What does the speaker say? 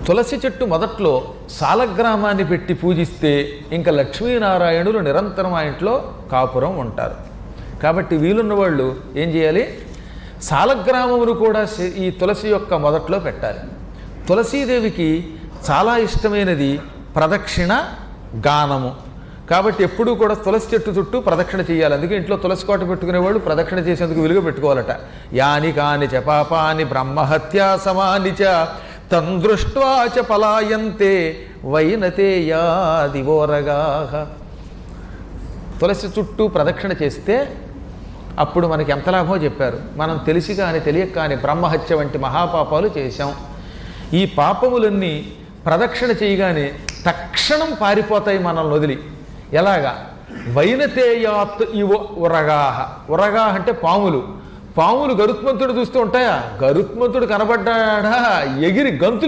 తులసి చెట్టు మొదట్లో సాలగ్రామాన్ని పెట్టి పూజిస్తే ఇంకా లక్ష్మీనారాయణులు నిరంతరం ఆ ఇంట్లో కాపురం ఉంటారు. కాబట్టి వీలున్న వాళ్ళు ఏం చేయాలి, సాలగ్రామమును కూడా ఈ తులసి యొక్క మొదట్లో పెట్టాలి. తులసీదేవికి చాలా ఇష్టమైనది ప్రదక్షిణ గానము. కాబట్టి ఎప్పుడూ కూడా తులసి చెట్టు చుట్టూ ప్రదక్షిణ చేయాలి. అందుకే ఇంట్లో తులసి కోట పెట్టుకునేవాళ్ళు ప్రదక్షిణ చేసేందుకు విలువ పెట్టుకోవాలట. యాని కాని చ పాపాని బ్రహ్మహత్యా సమాని చ తందృష్ట్వా చ పలాయంతే వైనతేయా దివోరగాః. తులసి చుట్టూ ప్రదక్షిణ చేస్తే అప్పుడు మనకి ఎంత లాభమో చెప్పారు. మనం తెలిసి కానీ తెలియక కానీ బ్రహ్మహత్య వంటి మహాపాపాలు చేశాం. ఈ పాపములన్నీ ప్రదక్షిణ చేయగానే తక్షణం పారిపోతాయి మనల్ని వదిలి. ఎలాగా? వైనతేయాత్ ఇవ ఉరగాహ. ఉరగాహ అంటే పాములు. పాములు గరుత్మంతుడు చూస్తూ ఉంటాయా? గరుత్మంతుడు కనబడ్డా ఎగిరి గంతులు